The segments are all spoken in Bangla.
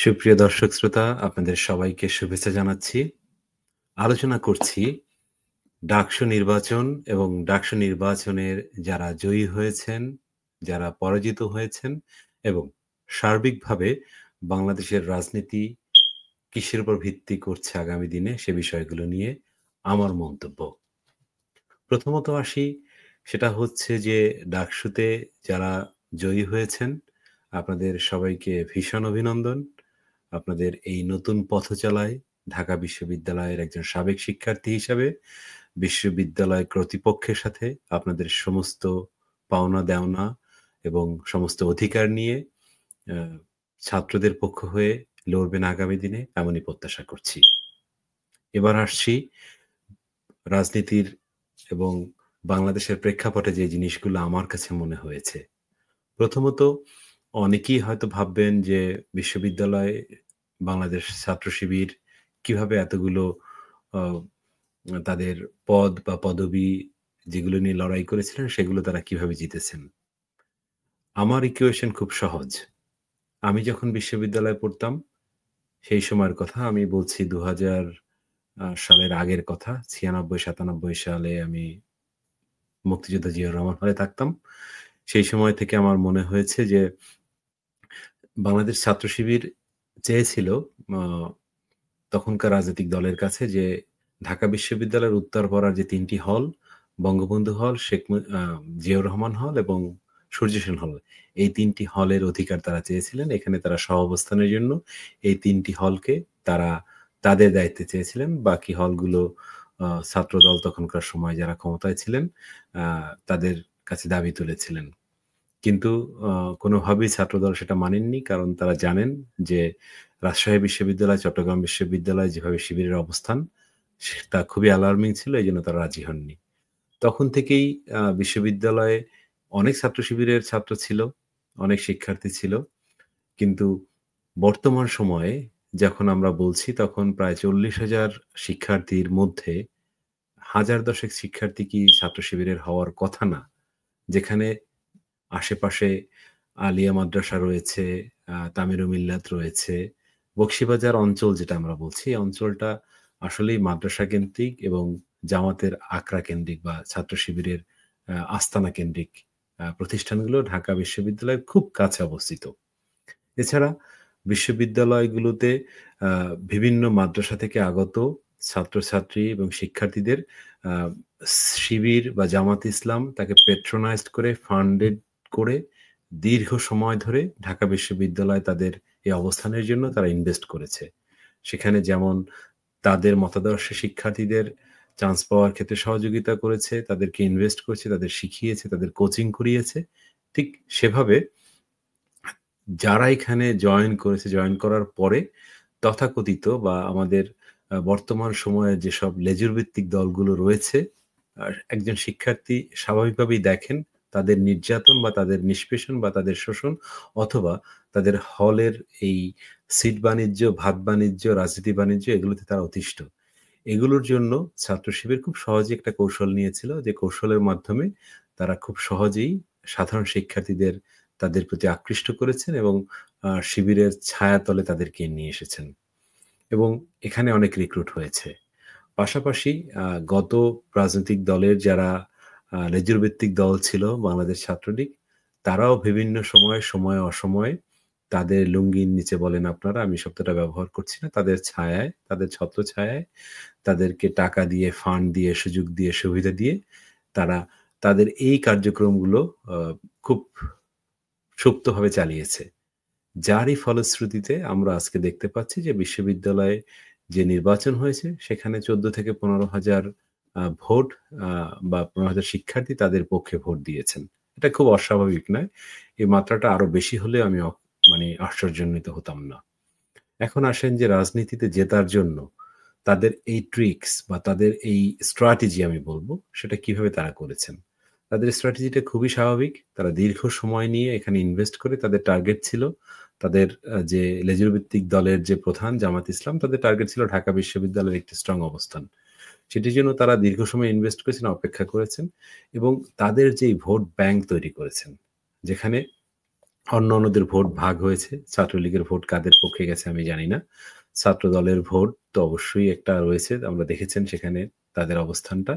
সুপ্রিয় দর্শক শ্রোতা, আপনাদের সবাইকে শুভেচ্ছা জানাচ্ছি। আলোচনা করছি ডাকসু নির্বাচন এবং ডাকসু নির্বাচনের যারা জয়ী হয়েছেন, যারা পরাজিত হয়েছেন এবং সার্বিকভাবে বাংলাদেশের রাজনীতি কিসের উপর ভিত্তি করছে আগামী দিনে সে বিষয়গুলো নিয়ে আমার মন্তব্য। প্রথমত আসি, সেটা হচ্ছে যে ডাকসুতে যারা জয়ী হয়েছেন, আপনাদের সবাইকে ভীষণ অভিনন্দন। আপনাদের এই নতুন পথচলায় ঢাকা বিশ্ববিদ্যালয়ের একজন সাবেক শিক্ষার্থী হিসাবে বিশ্ববিদ্যালয় কর্তৃপক্ষের সাথে আপনাদের সমস্ত পাওনা-দেওনা এবং সমস্ত অধিকার নিয়ে আ ছাত্রদের পক্ষ হয়ে লড়বেন আগামী দিনে, এমনই প্রত্যাশা করছি। এবার আসছি রাজনীতির এবং বাংলাদেশের প্রেক্ষাপটে যে জিনিসগুলো আমার কাছে মনে হয়েছে। প্রথমত, অনেকেই হয়তো ভাববেন যে বিশ্ববিদ্যালয় বাংলাদেশ ছাত্র শিবির কিভাবে এতগুলো আ তাদের পদ বা পদবি যেগুলো নিয়ে লড়াই করেছিলেন সেগুলো তারা কিভাবে জিতেছেন। আমার ইকুয়েশন খুব সহজ। আমি যখন বিশ্ববিদ্যালয়ে পড়তাম সেই সময়ের কথা আমি বলছি ২০০০ সালের আগের কথা। ৯৬-৯৭ সালে আমি মুক্তিযোদ্ধা জিয়াউর রহমান হলে থাকতাম। সেই সময় থেকে আমার মনে হয়েছে যে বাংলাদেশ ছাত্র শিবির চেয়েছিল আ তখনকার রাজনৈতিক দলের কাছে যে ঢাকা বিশ্ববিদ্যালয়ের উত্তরপাড়ার যে ৩ টি হল, বঙ্গবন্ধু হল, জিয়াউর রহমান হল এবং সূর্য সেন হল। এই ৩ টি হলের অধিকার তারা চেয়েছিলেন। এখানে তারা সহাবস্থানের জন্য এই ৩ টি হলকে তারা তাদের দায়িত্বে চেয়েছিলেন। বাকি হলগুলো ছাত্রদল তখনকার সময় যারা ক্ষমতায় ছিলেন আ তাদের কাছে দাবি তুলেছিলেন। কিন্তু আ কোনোভাবেই ছাত্রদল সেটা মানেননি। কারণ তারা জানেন যে রাজশাহী বিশ্ববিদ্যালয়, চট্টগ্রাম বিশ্ববিদ্যালয়ে যেভাবে শিবিরের অবস্থান, তা খুবই অ্যালার্মিং ছিল। এজন্য তারা রাজি হননি। তখন থেকেই বিশ্ববিদ্যালয়ে অনেক ছাত্র শিবিরের ছাত্র ছিল, অনেক শিক্ষার্থী ছিল। কিন্তু বর্তমান সময়ে যখন আমরা বলছি তখন প্রায় ৪০,০০০ শিক্ষার্থীর মধ্যে হাজার দশেক শিক্ষার্থী কি ছাত্র শিবিরের হওয়ার কথা না। যেখানে আশেপাশে আলিয়া মাদ্রাসা রয়েছে, তামিরুল মিল্লাত রয়েছে। বকশীবাজার অঞ্চল যেটা আমরা বলছি, এই অঞ্চলটা আসলেই মাদ্রাসা কেন্দ্রিক এবং জামাতের আখড়া কেন্দ্রিক বা ছাত্র শিবিরের আস্তানা কেন্দ্রিক প্রতিষ্ঠানগুলো ঢাকা বিশ্ববিদ্যালয়ের খুব কাছে অবস্থিত। এছাড়া বিশ্ববিদ্যালয়গুলোতে আ বিভিন্ন মাদ্রাসা থেকে আগত ছাত্রছাত্রী এবং শিক্ষার্থীদের আ শিবির বা জামাত ইসলাম তাকে প্যাট্রোনাইজড করে, ফান্ডেড করে দীর্ঘ সময় ধরে ঢাকা বিশ্ববিদ্যালয়ে তাদের এই অবস্থানের জন্য তারা ইনভেস্ট করেছে। সেখানে যেমন তাদের মতাদর্শের শিক্ষার্থীদের চান্স পাওয়ার ক্ষেত্রে সহযোগিতা করেছে, তাদেরকে ইনভেস্ট করেছে, তাদের শিখিয়েছে, তাদের কোচিং করিয়েছে। ঠিক সেভাবে যারা এখানে জয়েন করেছে, জয়েন করার পরে তথাকথিত বা আমাদের বর্তমান সময়ে যেসব লেজুর ভিত্তিক দলগুলো রয়েছে, একজন শিক্ষার্থী স্বাভাবিকভাবেই দেখেন তাদের নির্যাতন বা তাদের নিষ্পেষণ বা তাদের শোষণ অথবা তাদের হলের এই সিট বাণিজ্য, ভাত বাণিজ্য, রাজনীতি বাণিজ্য এগুলোতে তারা অতিষ্ঠ। এগুলোর জন্য ছাত্র শিবির খুব সহজেই একটা কৌশল নিয়েছিল যে কৌশলের মাধ্যমে তারা খুব সহজেই সাধারণ শিক্ষার্থীদের তাদের প্রতি আকৃষ্ট করেছেন এবং শিবিরের ছায়াতলে তাদেরকে নিয়ে এসেছেন এবং এখানে অনেক রিক্রুট হয়েছে। পাশাপাশি আ গত রাজনৈতিক দলের যারা লেজুর ভিত্তিক দল ছিল বাংলাদেশ ছাত্রলীগ, তারাও বিভিন্ন সময়ে, সময়ে অসময়ে তাদের লুঙ্গির নিচে বলেন আপনারা, আমি শব্দটা ব্যবহার করছি না। তাদের ছায়ায়, তাদের ছত্রছায়ায় তাদেরকে টাকা দিয়ে, ফান্ড দিয়ে, সুযোগ দিয়ে, সুবিধা দিয়ে তারা তাদের এই কার্যক্রমগুলো আ খুব সুপ্তভাবে চালিয়েছে। যারই ফলশ্রুতিতে আমরা আজকে দেখতে পাচ্ছি যে বিশ্ববিদ্যালয়ে যে নির্বাচন হয়েছে সেখানে ১৪ থেকে ১৫,০০০ ভোট আ বা ১৫,০০০ শিক্ষার্থী তাদের পক্ষে ভোট দিয়েছেন। এটা খুব অস্বাভাবিক নয়। এই মাত্রাটা আরো বেশি হলে আমি মানে আশ্চর্যান্বিত হতাম না। এখন আসেন যে রাজনীতিতে জেতার জন্য তাদের এই ট্রিকস বা তাদের এই স্ট্র্যাটেজি আমি বলব, সেটা কিভাবে তারা করেছেন। তাদের স্ট্র্যাটেজিটা খুবই স্বাভাবিক। তারা দীর্ঘ সময় নিয়ে এখানে ইনভেস্ট করে তাদের টার্গেট ছিল তাদের যে লেজুর ভিত্তিক দলের যে প্রধান জামাত ইসলাম তাদের টার্গেট ছিল ঢাকা বিশ্ববিদ্যালয়ের একটি স্ট্রং অবস্থান। সেটির জন্য তারা দীর্ঘ সময় ইনভেস্ট করেছেন, অপেক্ষা করেছেন এবং তাদের যেই ভোট ব্যাংক তৈরি করেছেন, যেখানে অন্যান্যদের ভোট ভাগ হয়েছে। ছাত্রলীগের ভোট কাদের পক্ষে গেছে আমি জানি না। ছাত্রদলের ভোট তো অবশ্যই একটা রয়েছে। আমরা দেখেছেন সেখানে তাদের অবস্থানটা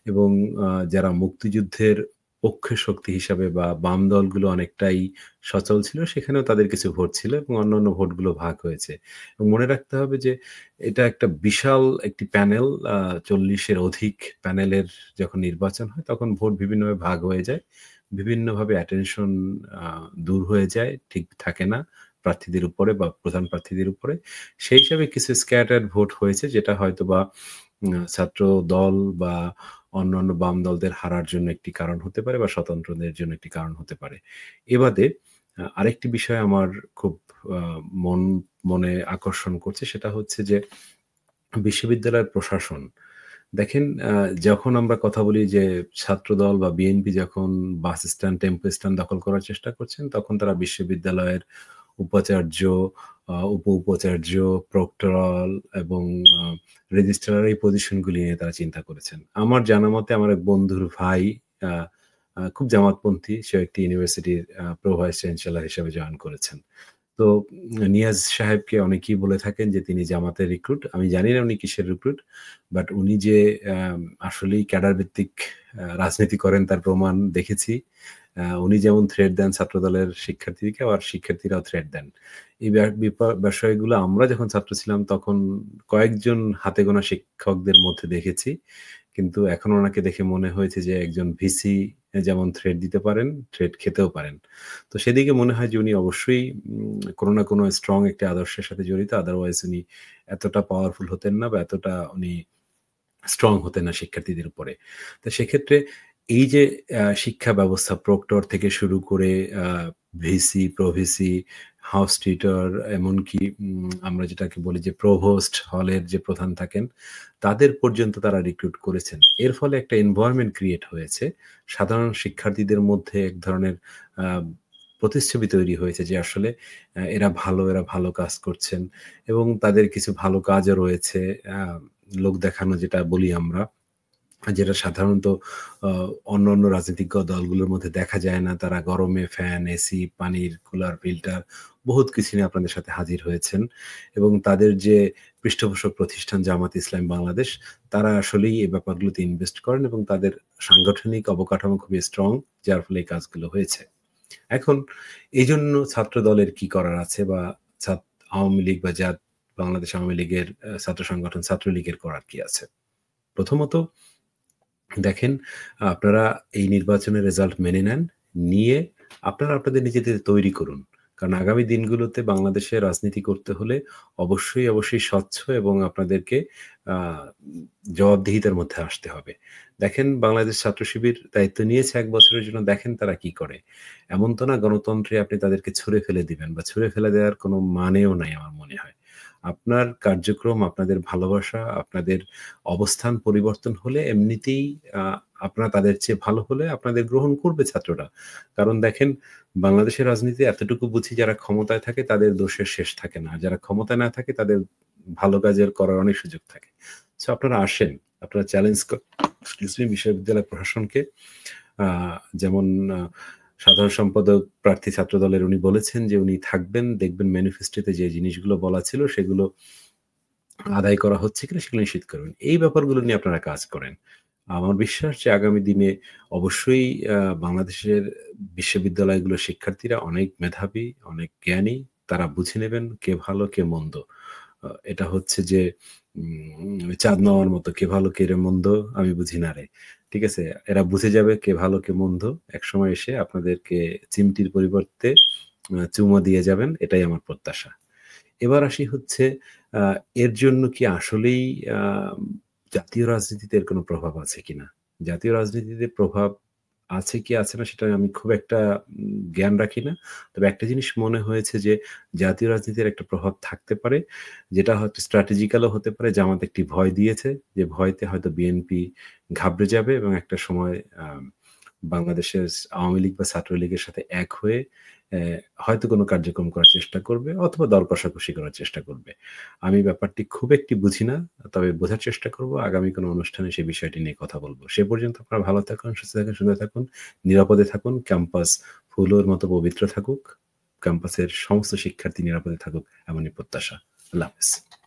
এবং যারা মুক্তিযুদ্ধের পক্ষে শক্তি হিসাবে বা বাম দলগুলো অনেকটাই সচল ছিল, সেখানেও তাদের কিছু ভোট ছিল এবং অন্যান্য ভোটগুলো ভাগ হয়েছে। এবং মনে রাখতে হবে যে এটা একটা বিশাল একটি প্যানেল, ৪০ এর অধিক প্যানেলের যখন নির্বাচন হয় তখন ভোট বিভিন্নভাবে ভাগ হয়ে যায়। বিভিন্নভাবে অ্যাটেনশন আ দূর হয়ে যায়, ঠিক থাকে না প্রার্থীদের উপরে বা প্রধান প্রার্থীদের উপরে। সেই হিসাবে কিছু স্ক্যাটার্ড ভোট হয়েছে যেটা হয়তোবা ছাত্র দল বা অন্যান্য বাম দলদের হারার জন্য একটি কারণ হতে পারে বা স্বতন্ত্রদের জন্য একটি কারণ হতে পারে। এ বাদে আরেকটি বিষয় আমার খুব আ মন মনে আকর্ষণ করছে সেটা হচ্ছে যে বিশ্ববিদ্যালয়ের প্রশাসন। দেখেন যখন আমরা কথা বলি যে ছাত্রদল বা বিএনপি যখন বাস স্ট্যান্ড, টেম্পো স্ট্যান্ড দখল করার চেষ্টা করছেন, তখন তারা বিশ্ববিদ্যালয়ের উপাচার্য, উপ-উপাচার্য, প্রক্টরাল এবং আ রেজিস্ট্রার এই পজিশনগুলি নিয়ে তারা চিন্তা করেছেন। আমার জানা মতে আমার এক বন্ধুর ভাই আ আ খুব জামাতপন্থী। সে একটি ইউনিভার্সিটির প্রো ভাইস চ্যান্সেলর হিসেবে জয়েন করেছেন। তো নিয়াজ সাহেবকে অনেকেই বলে থাকেন যে তিনি জামাতের রিক্রুট। আমি জানি না উনি কিসের রিক্রুট। বাট উনি যে আসলেই ক্যাডার ভিত্তিক রাজনীতি করেন তার প্রমাণ দেখেছি। উনি যেমন থ্রেট দেন ছাত্রদলের শিক্ষার্থীকে, আবার শিক্ষার্থীরাও থ্রেট দেন। এই বিষয়গুলো আমরা যখন ছাত্র ছিলাম তখন কয়েকজন হাতে গোনা শিক্ষকদের মধ্যে দেখেছি। কিন্তু এখন ওনাকে দেখে মনে হয়েছে যে একজন ভিসি যেমন থ্রেট দিতে পারেন, থ্রেট খেতেও পারেন। তো সেদিকে মনে হয় যে উনি অবশ্যই কোনো না কোনো স্ট্রং একটি আদর্শের সাথে জড়িত। আদারওয়াইজ উনি এতটা পাওয়ারফুল হতেন না বা এতটা উনি স্ট্রং হতেন না শিক্ষার্থীদের উপরে। তো সেক্ষেত্রে এই যে শিক্ষা ব্যবস্থা প্রক্টর থেকে শুরু করে আ ভিসি, প্রভিসি, হাউস টিউটর এমনকি আমরা যেটাকে বলি যে প্রভোস্ট হলের যে প্রধান থাকেন, তাদের পর্যন্ত তারা রিক্রুট করেছেন। এর ফলে একটা এনভায়রনমেন্ট ক্রিয়েট হয়েছে। সাধারণ শিক্ষার্থীদের মধ্যে এক ধরনের আ প্রতিচ্ছবি তৈরি হয়েছে যে আসলে এরা ভালো কাজ করছেন এবং তাদের কিছু ভালো কাজও রয়েছে। আ লোক দেখানো যেটা বলি আমরা, যেটা সাধারণত আ অন্যান্য রাজনৈতিক দলগুলোর মধ্যে দেখা যায় না। তারা গরমে ফ্যান, এসি, পানির কুলার, ফিল্টার বহুত কিছু নিয়ে আপনাদের সাথে হাজির হয়েছেন এবং তাদের যে পৃষ্ঠপোষক প্রতিষ্ঠান জামাত ইসলামী বাংলাদেশ, তারা আসলেই এই ব্যাপারগুলোতে ইনভেস্ট করেন এবং তাদের সাংগঠনিক অবকাঠামো খুবই স্ট্রং, যার ফলে এই কাজগুলো হয়েছে। এখন এইজন্য ছাত্র দলের কি করার আছে বা আওয়ামী লীগ বা বাংলাদেশ আওয়ামী লীগের ছাত্র সংগঠন ছাত্রলীগের করার কি আছে? প্রথমত দেখেন, আপনারা এই নির্বাচনের রেজাল্ট মেনে নেন। নিয়ে আপনারা আপনাদের নিজেদের তৈরি করুন। কারণ আগামী দিনগুলোতে বাংলাদেশে রাজনীতি করতে হলে অবশ্যই স্বচ্ছ এবং আপনাদেরকে আ জবাবদিহিতার মধ্যে আসতে হবে। দেখেন বাংলাদেশ ছাত্র শিবির দায়িত্ব নিয়েছে ১ বছরের জন্য, দেখেন তারা কি করে। এমন তো না গণতন্ত্রে আপনি তাদেরকে ছুঁড়ে ফেলে দিবেন বা ছুঁড়ে ফেলে দেওয়ার কোনো মানেও নাই আমার মনে হয়। আপনার কার্যক্রম, আপনাদের ভালোবাসা, আপনাদের অবস্থান পরিবর্তন হলে এমনিতেই আ আপনারা তাদের চেয়ে ভালো হলে আপনাদের গ্রহণ করবে ছাত্ররা। কারণ দেখেন বাংলাদেশের রাজনীতি এতটুকু বুঝি যারা ক্ষমতায় থাকে তাদের দোষের শেষ থাকে না। যারা ক্ষমতায় না থাকে তাদের ভালো কাজের করার অনেক সুযোগ থাকে। সো আপনারা আসেন, আপনারা চ্যালেঞ্জ এক্সকিউজ মি বিশ্ববিদ্যালয় প্রশাসনকে আ যেমন আ সাধারণ সম্পাদক প্রার্থী ছাত্রদলের উনি বলেছেন যে উনি থাকবেন, দেখবেন ম্যানিফেস্টোতে যে জিনিসগুলো বলা ছিল সেগুলো আদায় করা হচ্ছে কিনা সেগুলো নিশ্চিত করবেন। এই ব্যাপারগুলো নিয়ে আপনারা কাজ করেন। আমার বিশ্বাস যে আগামী দিনে অবশ্যই বাংলাদেশের বিশ্ববিদ্যালয়গুলোর শিক্ষার্থীরা অনেক মেধাবী, অনেক জ্ঞানী। তারা বুঝে নেবেন কে ভালো কে মন্দ। এটা হচ্ছে যে চাঁদ মামার মতো কে ভালো কে রে মন্দ আমি বুঝি না রে। ঠিক আছে? এরা বুঝে যাবে কে ভালো কে মন্দ। একসময় এসে আপনাদেরকে চিমটির পরিবর্তে চুমো দিয়ে যাবেন। এটাই আমার প্রত্যাশা। এবার আসি হচ্ছে আ এর জন্য কি আসলেই আ জাতীয় রাজনীতিতে এর কোনো প্রভাব আছে কিনা? জাতীয় রাজনীতিতে প্রভাব আছে কি আছে না সেটা আমি খুব একটা জ্ঞান রাখি না। তবে একটা জিনিস মনে হয়েছে যে জাতীয় রাজনীতির একটা প্রভাব থাকতে পারে। যেটা হয়তো স্ট্র্যাটেজিক্যাল ও হতে পারে। জামাত একটি ভয় দিয়েছে যে ভয়তে হয়তো বিএনপি ঘাবড়ে যাবে এবং একটা সময় বাংলাদেশের আওয়ামী লীগ বা ছাত্রলীগের সাথে এক হয়ে অ্যা হয়তো কোনো কার্যক্রম করার চেষ্টা করবে অথবা দর কষাকষি করার চেষ্টা করবে। আমি ব্যাপারটি খুব একটি বুঝি না। তবে বোঝার চেষ্টা করব। আগামী কোনো অনুষ্ঠানে সে বিষয়টি নিয়ে কথা বলব। সে পর্যন্ত আপনারা ভালো থাকুন, সুস্থ থাকুন, সুন্দর থাকুন, নিরাপদে থাকুন। ক্যাম্পাস ফুলের মতো পবিত্র থাকুক। ক্যাম্পাসের সমস্ত শিক্ষার্থী নিরাপদে থাকুক এমনই প্রত্যাশা। আল্লাহ হাফেজ।